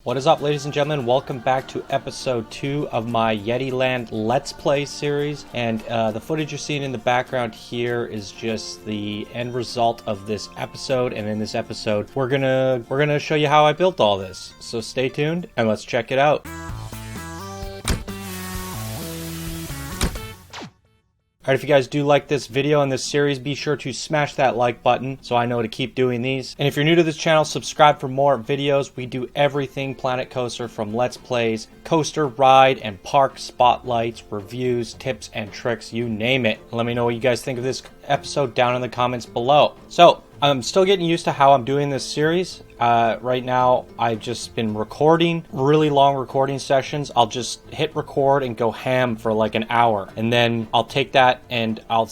What is up, ladies and gentlemen? Welcome back to episode 2 of my Yeti Land Let's Play series. And the footage you're seeing in the background here is just the end result of this episode. And in this episode, we're gonna show you how I built all this. So stay tuned and let's check it out. Alright, if you guys do like this video and this series, be sure to smash that like button so I know to keep doing these. And if you're new to this channel, subscribe for more videos. We do everything Planet Coaster, from Let's Plays, coaster, ride, and park spotlights, reviews, tips, and tricks, you name it. Let me know what you guys think of this episode down in the comments below. So, I'm still getting used to how I'm doing this series. Right now, I've just been recording really long recording sessions. I'll just hit record and go ham for like an hour. And then I'll take that and I'll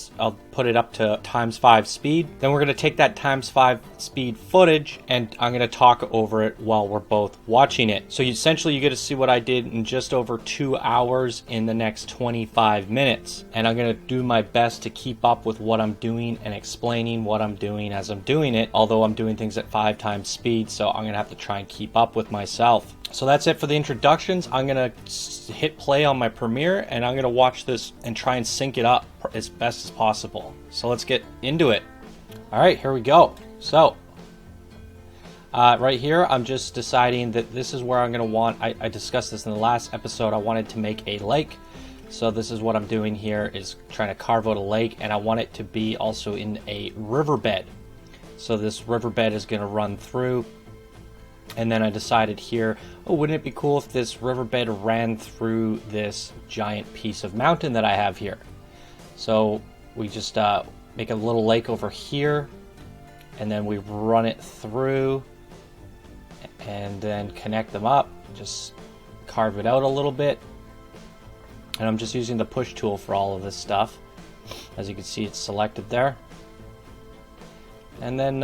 put it up to ×5 speed. Then we're going to take that ×5 speed footage and I'm going to talk over it while we're both watching it. So essentially you get to see what I did in just over 2 hours in the next 25 minutes. And I'm going to do my best to keep up with what I'm doing and explaining what I'm doing as I'm doing it, although I'm doing things at 5 times speed, so I'm gonna have to try and keep up with myself. So that's it for the introductions. I'm gonna hit play on my Premiere and I'm gonna watch this and try and sync it up as best as possible. So let's get into it. All right, here we go. So right here, I'm just deciding that this is where I'm gonna want, I discussed this in the last episode, I wanted to make a lake. So this is what I'm doing here, is trying to carve out a lake, and I want it to be also in a riverbed. So this riverbed is going to run through, and then I decided here, oh, wouldn't it be cool if this riverbed ran through this giant piece of mountain that I have here? So we just make a little lake over here, and then we run it through, and then connect them up, just carve it out a little bit. And I'm just using the push tool for all of this stuff. As you can see, it's selected there. And then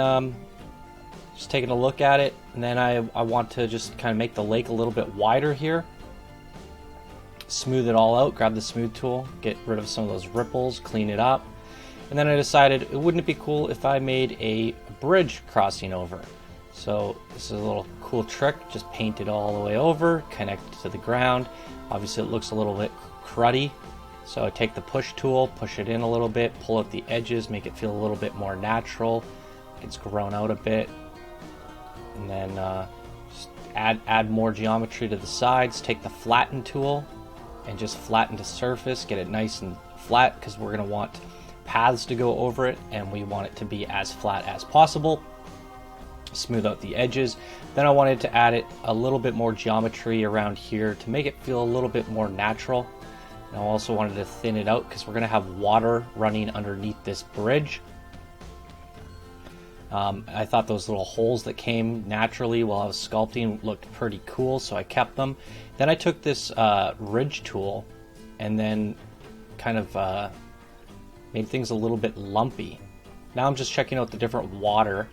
just taking a look at it, and then I want to just kind of make the lake a little bit wider here. Smooth it all out, grab the smooth tool, get rid of some of those ripples, clean it up. And then I decided, wouldn't it be cool if I made a bridge crossing over? So this is a little cool trick, just paint it all the way over, connect it to the ground. Obviously it looks a little bit cruddy. So I take the push tool, push it in a little bit, pull out the edges, make it feel a little bit more natural. It's grown out a bit. And then just add more geometry to the sides. Take the flatten tool and just flatten the surface, get it nice and flat, because we're going to want paths to go over it and we want it to be as flat as possible. Smooth out the edges. Then I wanted to add it a little bit more geometry around here to make it feel a little bit more natural. And I also wanted to thin it out because we're going to have water running underneath this bridge. I thought those little holes that came naturally while I was sculpting looked pretty cool, so I kept them. Then I took this ridge tool and then kind of made things a little bit lumpy. Now I'm just checking out the different water,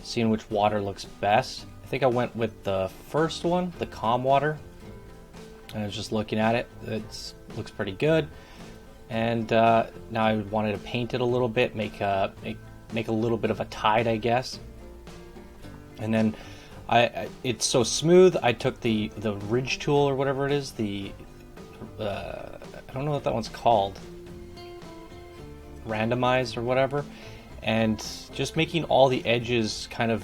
seeing which water looks best. I think I went with the first one, the calm water. And I was just looking at it. It looks pretty good. And now I wanted to paint it a little bit, make a little bit of a tide, I guess. And then it's so smooth. I took the ridge tool or whatever it is. I don't know what that one's called. Randomized or whatever. And just making all the edges kind of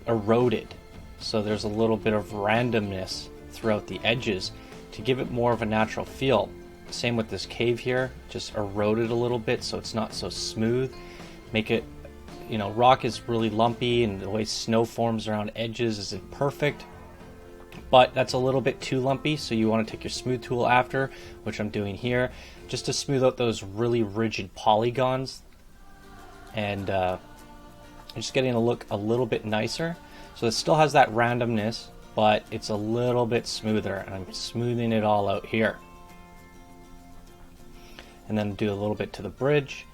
eroded. So there's a little bit of randomness throughout the edges to give it more of a natural feel. Same with this cave here, just eroded a little bit so it's not so smooth. Make it, you know, rock is really lumpy and the way snow forms around edges isn't perfect. But that's a little bit too lumpy, so you want to take your smooth tool after, which I'm doing here, just to smooth out those really rigid polygons. And just getting to look a little bit nicer. So it still has that randomness, but it's a little bit smoother, and I'm smoothing it all out here. And then do a little bit to the bridge,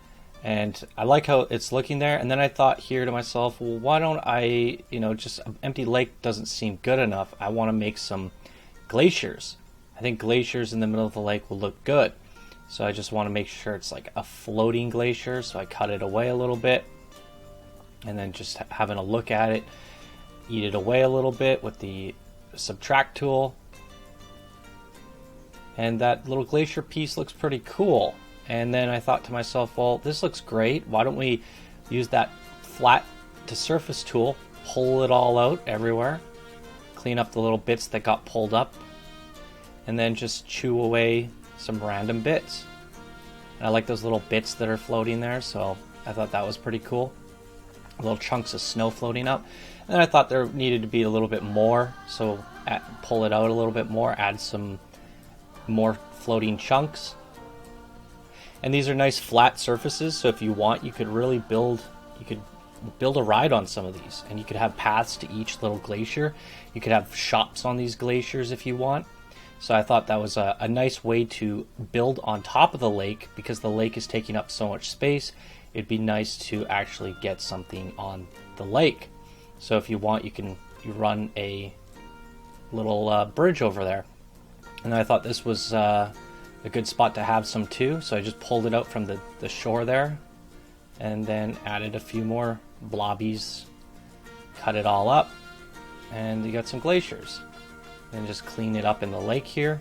and I like how it's looking there. And then I thought here to myself, well, why don't I, just an empty lake doesn't seem good enough. I want to make some glaciers. I think glaciers in the middle of the lake will look good. So I just want to make sure it's like a floating glacier, so I cut it away a little bit, and then just having a look at it, eat it away a little bit with the subtract tool. And that little glacier piece looks pretty cool. And then I thought to myself, well, this looks great. Why don't we use that flat to surface tool, pull it all out everywhere, clean up the little bits that got pulled up, and then just chew away some random bits. And I like those little bits that are floating there, so I thought that was pretty cool. Little chunks of snow floating up. And then I thought there needed to be a little bit more, so pull it out a little bit more, add some more floating chunks. And these are nice flat surfaces, so if you want, you could really build a ride on some of these, and you could have paths to each little glacier. You could have shops on these glaciers if you want. So I thought that was a nice way to build on top of the lake, because the lake is taking up so much space. It'd be nice to actually get something on the lake. So if you want, you run a little bridge over there. And I thought this was a good spot to have some too, so I just pulled it out from the shore there, and then added a few more blobbies, cut it all up, and you got some glaciers. And just clean it up in the lake here.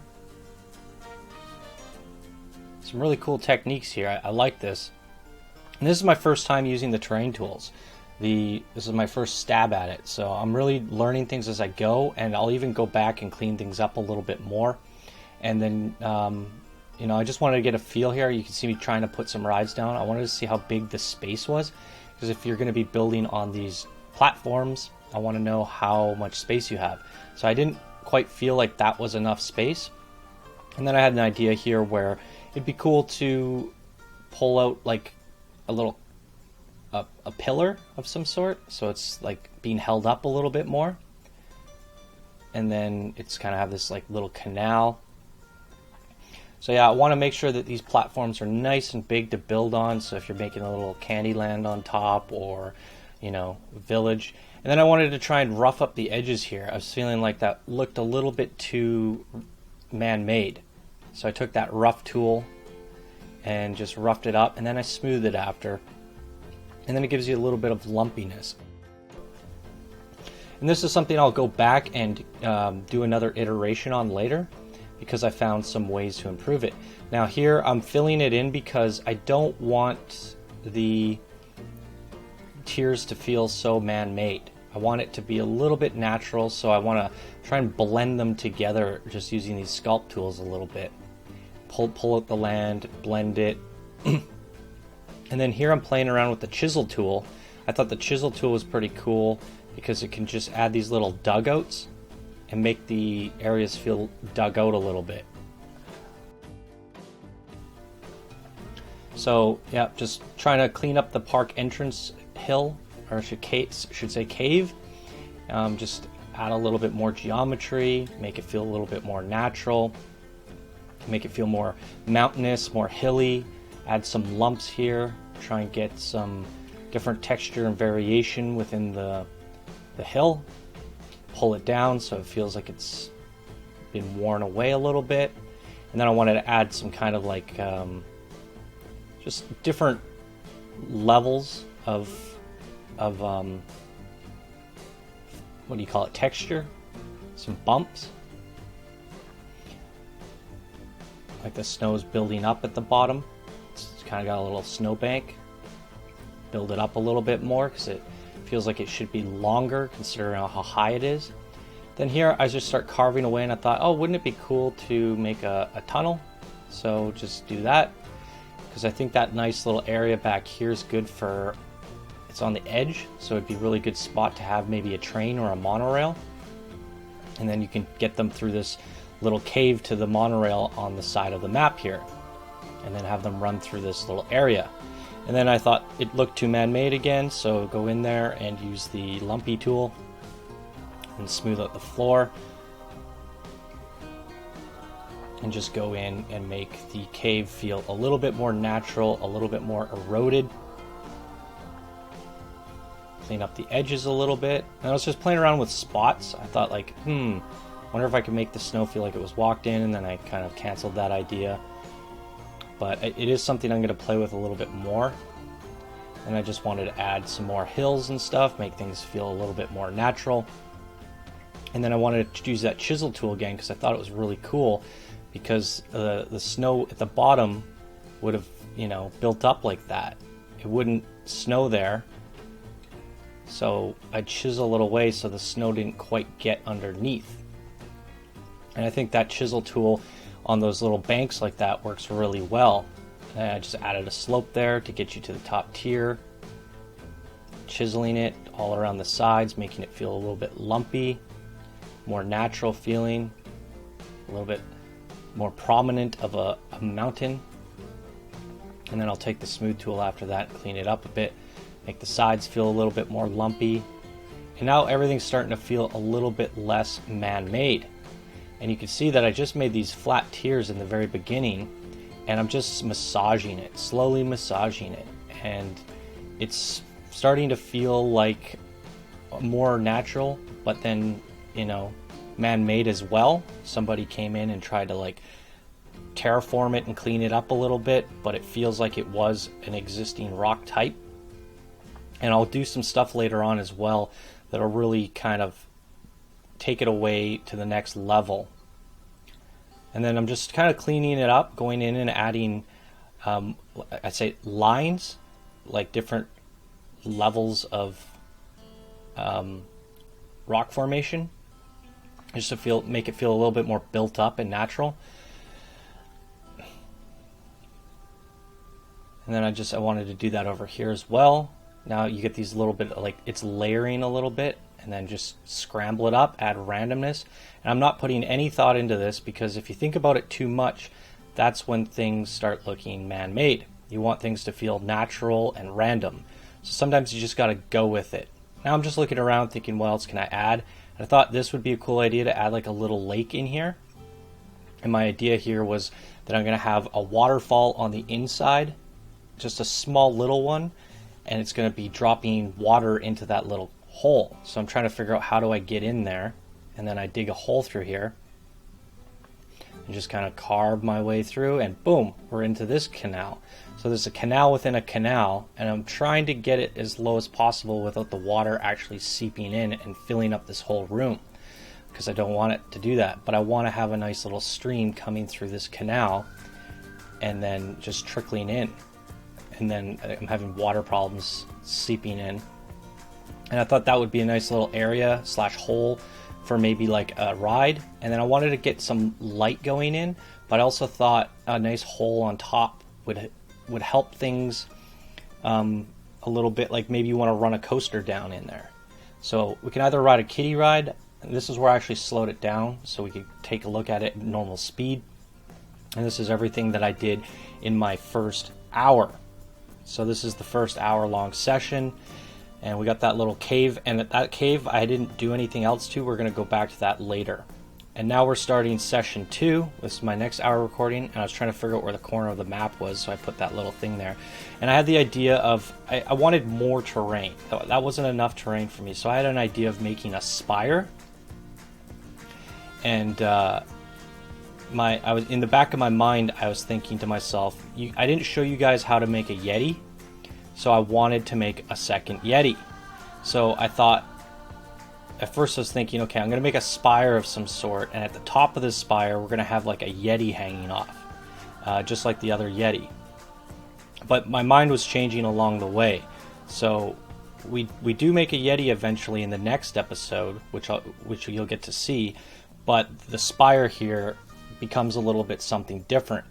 Some really cool techniques here. I like this. And this is my first time using the terrain tools. This is my first stab at it, so I'm really learning things as I go, and I'll even go back and clean things up a little bit more. And then, I just wanted to get a feel here. You can see me trying to put some rides down. I wanted to see how big the space was, because if you're going to be building on these platforms, I want to know how much space you have. So I didn't quite feel like that was enough space. And then I had an idea here where it'd be cool to pull out like a little a pillar of some sort, so it's like being held up a little bit more, and then it's kind of have this like little canal. So yeah, I want to make sure that these platforms are nice and big to build on, so if you're making a little candy land on top, or village. And then I wanted to try and rough up the edges here. I was feeling like that looked a little bit too man-made, so I took that rough tool and just roughed it up, and then I smoothed it after, and then it gives you a little bit of lumpiness. And this is something I'll go back and do another iteration on later, because I found some ways to improve it. Now here I'm filling it in because I don't want the tiers to feel so man-made. I want it to be a little bit natural, so I want to try and blend them together just using these sculpt tools a little bit. Pull out the land, blend it. And then here I'm playing around with the chisel tool. I thought the chisel tool was pretty cool because it can just add these little dugouts and make the areas feel dug out a little bit. So yeah, just trying to clean up the park entrance hill, or I should say cave. Just add a little bit more geometry, make it feel a little bit more natural, make it feel more mountainous, more hilly. Add some lumps here, try and get some different texture and variation within the hill. Pull it down so it feels like it's been worn away a little bit. And then I wanted to add some kind of like just different levels of what do you call it, texture, some bumps, like the snow's building up at the bottom. It's kind of got a little snowbank. Build it up a little bit more because it feels like it should be longer considering how high it is. Then here I just start carving away, and I thought, oh, wouldn't it be cool to make a tunnel? So just do that, because I think that nice little area back here is good for, it's on the edge, so it'd be a really good spot to have maybe a train or a monorail. And then you can get them through this little cave to the monorail on the side of the map here, and then have them run through this little area. And then I thought it looked too man-made again, so go in there and use the lumpy tool and smooth out the floor, and just go in and make the cave feel a little bit more natural, a little bit more eroded. Clean up the edges a little bit. And I was just playing around with spots. I thought like, wonder if I could make the snow feel like it was walked in, and then I kind of canceled that idea. But it is something I'm going to play with a little bit more. And I just wanted to add some more hills and stuff, make things feel a little bit more natural. And then I wanted to use that chisel tool again because I thought it was really cool, because the snow at the bottom would have, you know, built up like that. It wouldn't snow there. So I'd chisel it away so the snow didn't quite get underneath. And I think that chisel tool on those little banks like that works really well. And I just added a slope there to get you to the top tier. Chiseling it all around the sides, making it feel a little bit lumpy, more natural feeling, a little bit more prominent of a mountain. And then I'll take the smooth tool after that and clean it up a bit, make the sides feel a little bit more lumpy. And now everything's starting to feel a little bit less man-made. And you can see that I just made these flat tiers in the very beginning, and I'm just massaging it, slowly massaging it. And it's starting to feel like more natural, but then, you know, man-made as well. Somebody came in and tried to like terraform it and clean it up a little bit, but it feels like it was an existing rock type. And I'll do some stuff later on as well that'll really kind of take it away to the next level. And then I'm just kind of cleaning it up, going in and adding I'd say lines, like different levels of rock formation, just to make it feel a little bit more built up and natural. And then I wanted to do that over here as well. Now you get these little bit, like it's layering a little bit, and then just scramble it up, add randomness. And I'm not putting any thought into this, because if you think about it too much, that's when things start looking man-made. You want things to feel natural and random. So sometimes you just got to go with it. Now I'm just looking around thinking, what else can I add? And I thought this would be a cool idea to add like a little lake in here. And my idea here was that I'm going to have a waterfall on the inside, just a small little one, and it's going to be dropping water into that little hole. So I'm trying to figure out, how do I get in there? And then I dig a hole through here and just kind of carve my way through, and boom, we're into this canal. So there's a canal within a canal, and I'm trying to get it as low as possible without the water actually seeping in and filling up this whole room, because I don't want it to do that. But I want to have a nice little stream coming through this canal and then just trickling in. And then I'm having water problems seeping in. And I thought that would be a nice little area / hole for maybe like a ride. And then I wanted to get some light going in, but I also thought a nice hole on top would help things a little bit. Like maybe you want to run a coaster down in there. So we can either ride a kiddie ride, and this is where I actually slowed it down so we could take a look at it at normal speed. And this is everything that I did in my first hour. So this is the first hour-long session, and we got that little cave, and at that cave I didn't do anything else to. We're going to go back to that later. And now we're starting session 2. This is my next hour recording, and I was trying to figure out where the corner of the map was, so I put that little thing there. And I had the idea of, I wanted more terrain. That wasn't enough terrain for me, so I had an idea of making a spire. And I was in the back of my mind, I was thinking to myself, I didn't show you guys how to make a Yeti, so I wanted to make a second Yeti. So I thought, at first I was thinking, okay, I'm going to make a spire of some sort, and at the top of this spire we're going to have like a Yeti hanging off, just like the other Yeti. But my mind was changing along the way, so we do make a Yeti eventually in the next episode, which you'll get to see. But the spire here becomes a little bit something different.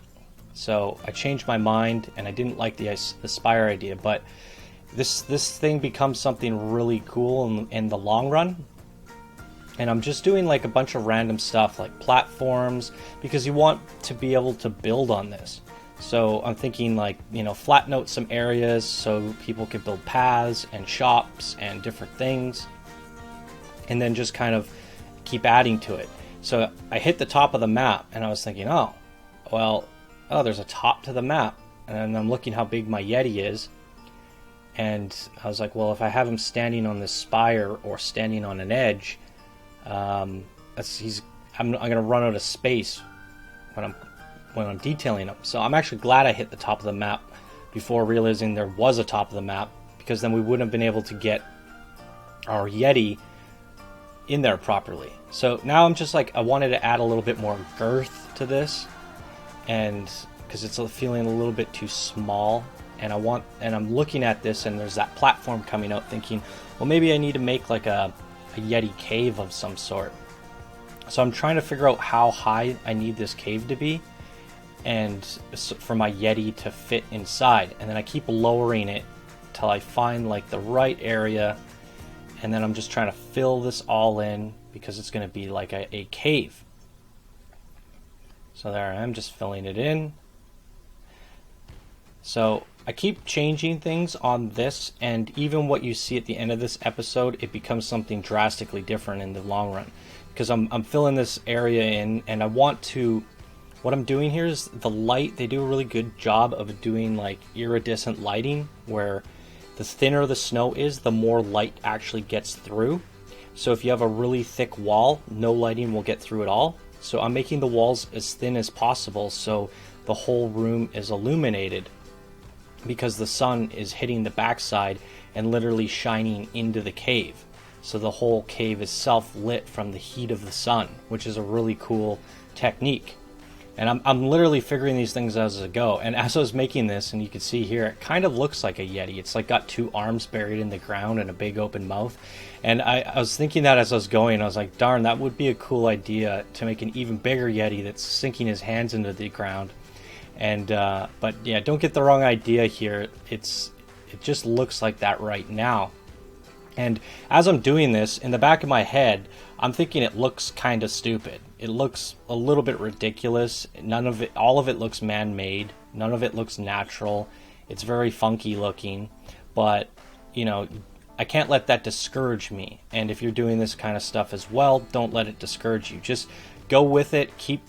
So I changed my mind, and I didn't like the spire idea, but this thing becomes something really cool in the long run. And I'm just doing like a bunch of random stuff like platforms, because you want to be able to build on this. So I'm thinking like, you know, flatten out some areas so people can build paths and shops and different things, and then just kind of keep adding to it. So I hit the top of the map, and I was thinking, oh, there's a top to the map. And I'm looking how big my Yeti is, and I was like, well, if I have him standing on this spire or standing on an edge, I'm going to run out of space when I'm detailing him. So I'm actually glad I hit the top of the map before realizing there was a top of the map, because then we wouldn't have been able to get our Yeti in there properly. So now I'm just like, I wanted to add a little bit more girth to this, and because it's feeling a little bit too small, and I'm looking at this and there's that platform coming out, thinking, well, maybe I need to make like a Yeti cave of some sort. So I'm trying to figure out how high I need this cave to be, and for my Yeti to fit inside. And then I keep lowering it till I find like the right area, and then I'm just trying to fill this all in because it's going to be like a cave. So there I am, just filling it in. So I keep changing things on this, and even what you see at the end of this episode, it becomes something drastically different in the long run, because I'm filling this area in, and I want to, what I'm doing here is the light, they do a really good job of doing like iridescent lighting, where the thinner the snow is, the more light actually gets through. So if you have a really thick wall, no lighting will get through at all. So I'm making the walls as thin as possible so the whole room is illuminated, because the sun is hitting the backside and literally shining into the cave. So the whole cave is self-lit from the heat of the sun, which is a really cool technique. And I'm literally figuring these things out as I go. And as I was making this, and you can see here, it kind of looks like a Yeti. It's like got two arms buried in the ground and a big open mouth. And I was thinking that as I was going, I was like, darn, that would be a cool idea to make an even bigger Yeti that's sinking his hands into the ground. And but yeah, don't get the wrong idea here. It just looks like that right now. And as I'm doing this, in the back of my head, I'm thinking it looks kind of stupid. It looks a little bit ridiculous. All of it looks man-made. None of it looks natural. It's very funky looking, but you know, I can't let that discourage me. And if you're doing this kind of stuff as well, don't let it discourage you. Just go with it. Keep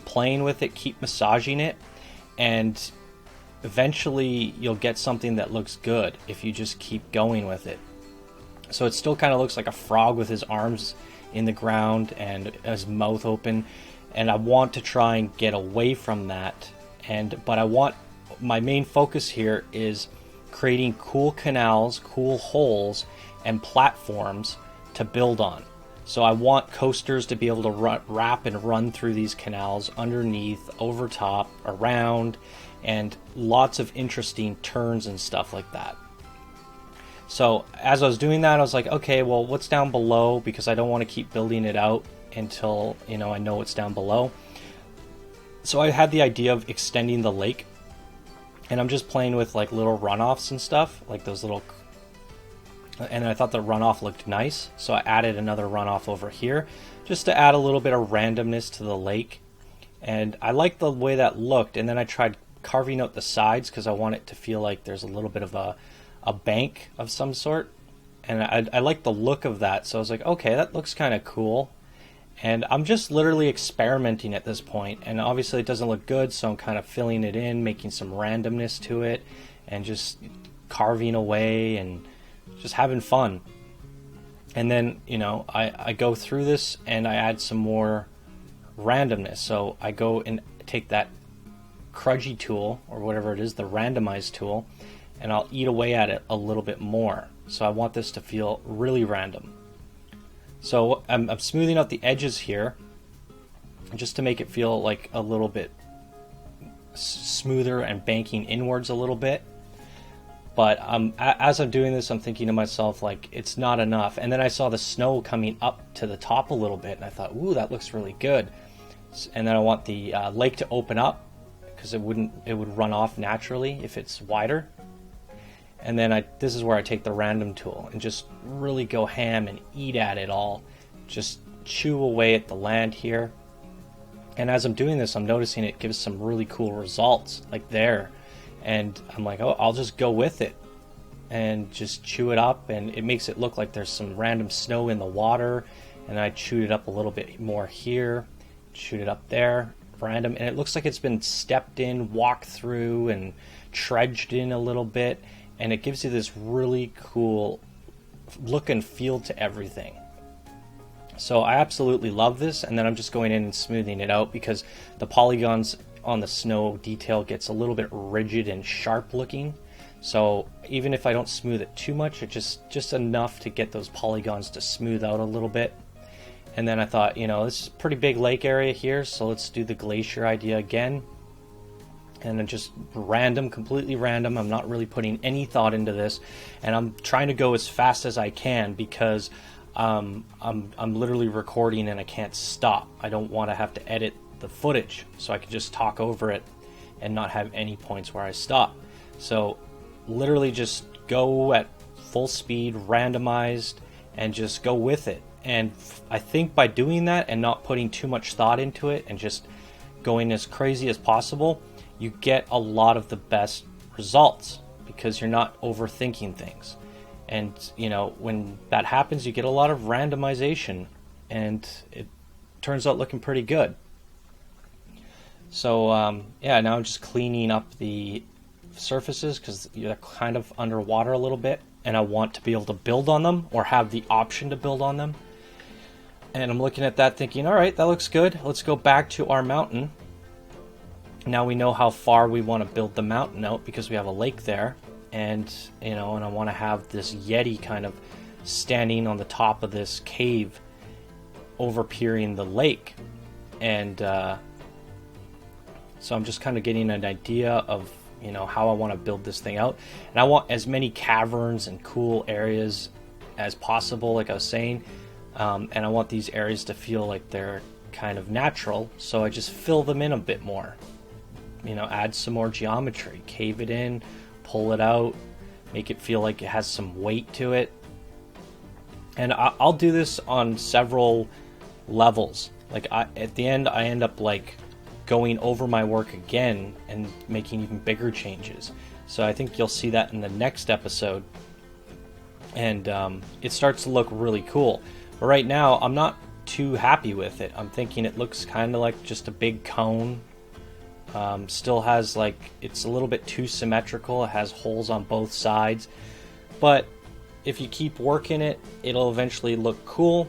playing with it. Keep massaging it, and eventually you'll get something that looks good if you just keep going with it. So it still kind of looks like a frog with his arms in the ground and his mouth open, and I want to try and get away from that. But I want, my main focus here is creating cool canals, cool holes, and platforms to build on. So I want coasters to be able to wrap and run through these canals, underneath, over top, around, and lots of interesting turns and stuff like that. So as I was doing that, I was like, okay, well, what's down below? Because I don't want to keep building it out until, you know, I know what's down below. So I had the idea of extending the lake, and I'm just playing with like little runoffs and stuff, like those little, and I thought the runoff looked nice. So I added another runoff over here just to add a little bit of randomness to the lake. And I liked the way that looked. And then I tried carving out the sides because I want it to feel like there's a little bit of a bank of some sort, and I like the look of that. So I was like, okay, that looks kind of cool. And I'm just literally experimenting at this point, and obviously it doesn't look good, so I'm kind of filling it in, making some randomness to it, and just carving away and just having fun. And then, you know, I go through this and I add some more randomness. So I go and take that Crudgy tool, or whatever it is, the Randomize tool, and I'll eat away at it a little bit more. So I want this to feel really random. So I'm smoothing out the edges here just to make it feel like a little bit smoother and banking inwards a little bit. But as I'm doing this, I'm thinking to myself, like, it's not enough. And then I saw the snow coming up to the top a little bit, and I thought, ooh, that looks really good. And then I want the lake to open up, because it would run off naturally if it's wider. And then this is where I take the random tool and just really go ham and eat at it all. Just chew away at the land here. And as I'm doing this, I'm noticing it gives some really cool results, like there. And I'm like, oh, I'll just go with it and just chew it up. And it makes it look like there's some random snow in the water. And I chewed it up a little bit more here, chewed it up there, random. And it looks like it's been stepped in, walked through, and trudged in a little bit. And it gives you this really cool look and feel to everything. So I absolutely love this. And then I'm just going in and smoothing it out, because the polygons on the snow detail gets a little bit rigid and sharp looking. So even if I don't smooth it too much, it's just enough to get those polygons to smooth out a little bit. And then I thought, you know, this is a pretty big lake area here, so let's do the glacier idea again. And then just random, completely random. I'm not really putting any thought into this, and I'm trying to go as fast as I can because I'm literally recording and I can't stop. I don't want to have to edit the footage, so I can just talk over it and not have any points where I stop. So literally just go at full speed, randomized, and just go with it. And I think by doing that and not putting too much thought into it and just going as crazy as possible, you get a lot of the best results because you're not overthinking things. And, you know, when that happens, you get a lot of randomization and it turns out looking pretty good. So, yeah, now I'm just cleaning up the surfaces because they're kind of underwater a little bit, and I want to be able to build on them or have the option to build on them. And I'm looking at that thinking, all right, that looks good. Let's go back to our mountain. Now we know how far we want to build the mountain out because we have a lake there. And, you know, and I want to have this Yeti kind of standing on the top of this cave over-peering the lake. And so I'm just kind of getting an idea of, you know, how I want to build this thing out. And I want as many caverns and cool areas as possible, like I was saying. And I want these areas to feel like they're kind of natural, so I just fill them in a bit more. You know, add some more geometry, cave it in, pull it out, make it feel like it has some weight to it. And I'll do this on several levels. Like at the end, I end up like going over my work again and making even bigger changes. So I think you'll see that in the next episode. And it starts to look really cool. But right now, I'm not too happy with it. I'm thinking it looks kind of like just a big cone. Still has like, it's a little bit too symmetrical. It has holes on both sides. But if you keep working it, it'll eventually look cool.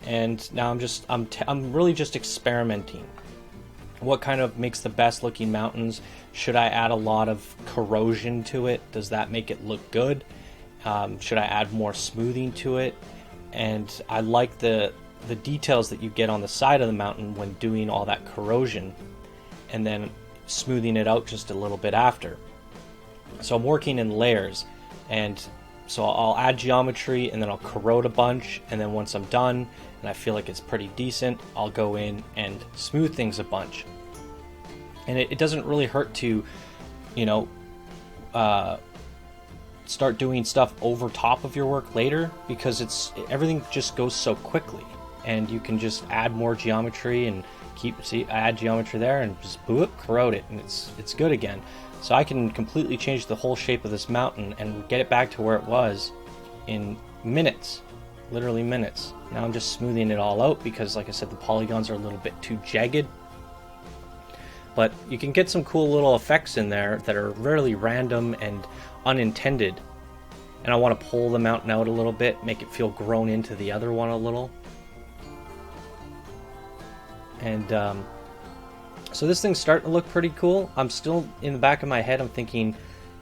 And now I'm really just experimenting. What kind of makes the best looking mountains? Should I add a lot of corrosion to it? Does that make it look good? Should I add more smoothing to it? And I like the details that you get on the side of the mountain when doing all that corrosion and then smoothing it out just a little bit after. So I'm working in layers, and so I'll add geometry and then I'll corrode a bunch, and then once I'm done and I feel like it's pretty decent, I'll go in and smooth things a bunch. And it doesn't really hurt to, you know, start doing stuff over top of your work later, because everything just goes so quickly, and you can just add more geometry and add geometry there and just corrode it, and it's good again. So I can completely change the whole shape of this mountain and get it back to where it was in minutes, literally minutes. Now I'm just smoothing it all out because, like I said, the polygons are a little bit too jagged. But you can get some cool little effects in there that are really random and unintended. And I want to pull the mountain out a little bit, make it feel grown into the other one a little. And so this thing's starting to look pretty cool. I'm still, in the back of my head, I'm thinking,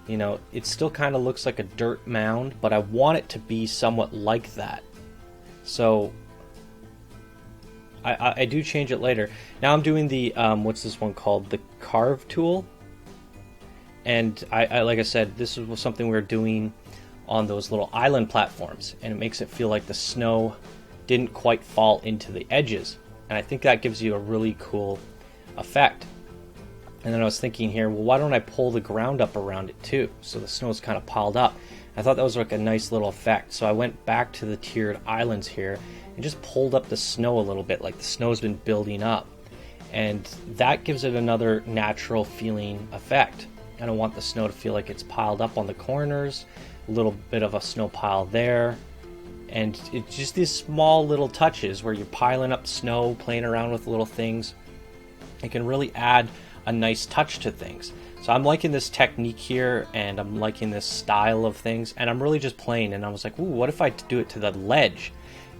you know, it still kind of looks like a dirt mound, but I want it to be somewhat like that. So I do change it later. Now I'm doing the, what's this one called? The carve tool. And I like I said, this was something we were doing on those little island platforms, and it makes it feel like the snow didn't quite fall into the edges. And I think that gives you a really cool effect. And then I was thinking here, well, why don't I pull the ground up around it too? So the snow's kind of piled up. I thought that was like a nice little effect. So I went back to the tiered islands here and just pulled up the snow a little bit, like the snow's been building up. And that gives it another natural feeling effect. I don't want the snow to feel like it's piled up on the corners, a little bit of a snow pile there. And it's just these small little touches where you're piling up snow, playing around with little things. It can really add a nice touch to things. So I'm liking this technique here, and I'm liking this style of things, and I'm really just playing. And I was like, ooh, what if I do it to the ledge?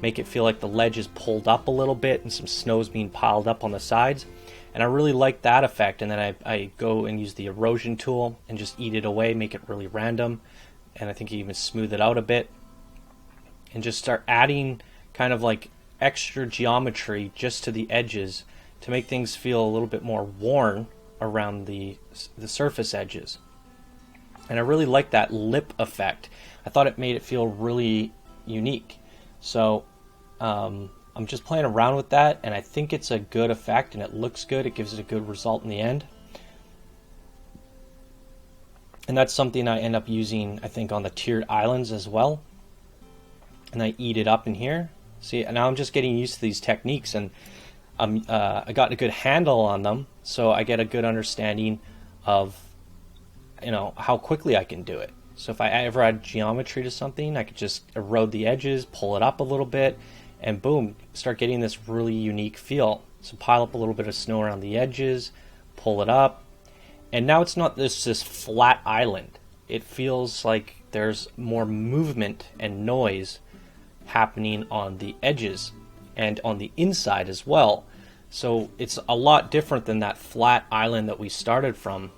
Make it feel like the ledge is pulled up a little bit and some snow's being piled up on the sides. And I really like that effect. And then I go and use the erosion tool and just eat it away, make it really random. And I think you even smooth it out a bit. And just start adding kind of like extra geometry just to the edges to make things feel a little bit more worn around the surface edges. And I really like that lip effect. I thought it made it feel really unique. So I'm just playing around with that, and I think it's a good effect, and it looks good. It gives it a good result in the end. And that's something I end up using, I think, on the tiered islands as well. And I eat it up in here. See, and now I'm just getting used to these techniques, and I got a good handle on them, so I get a good understanding of, you know, how quickly I can do it. So if I ever add geometry to something, I could just erode the edges, pull it up a little bit, and boom, start getting this really unique feel. So pile up a little bit of snow around the edges, pull it up, and now it's not this flat island. It feels like there's more movement and noise happening on the edges and on the inside as well. So it's a lot different than that flat island that we started from,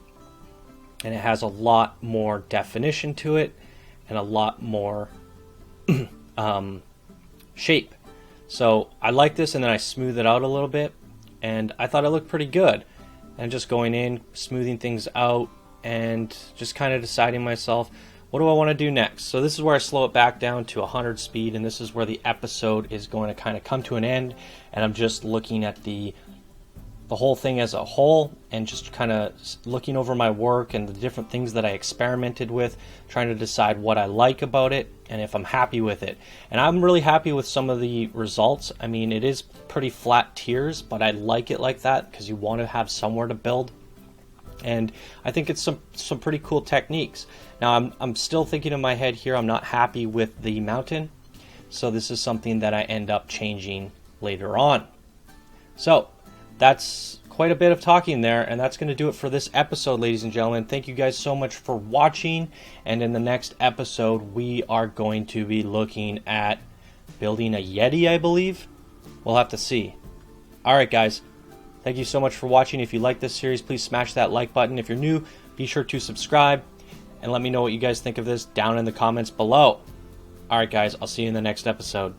and it has a lot more definition to it and a lot more shape. So I like this, and then I smooth it out a little bit, and I thought it looked pretty good. And just going in, smoothing things out, and just kind of deciding myself, what do I want to do next? So this is where I slow it back down to 100 speed, and this is where the episode is going to kind of come to an end, and I'm just looking at the whole thing as a whole, and just kind of looking over my work and the different things that I experimented with, trying to decide what I like about it and if I'm happy with it. And I'm really happy with some of the results. I mean, it is pretty flat tiers, but I like it like that because you want to have somewhere to build. And I think it's some pretty cool techniques. Now I'm still thinking in my head here, I'm not happy with the mountain, so this is something that I end up changing later on. So that's quite a bit of talking there, and that's going to do it for this episode, ladies and gentlemen. Thank you guys so much for watching, and in the next episode we are going to be looking at building a Yeti, I believe. We'll have to see. Alright guys, thank you so much for watching. If you like this series, please smash that like button. If you're new, be sure to subscribe, and let me know what you guys think of this down in the comments below. Alright guys, I'll see you in the next episode.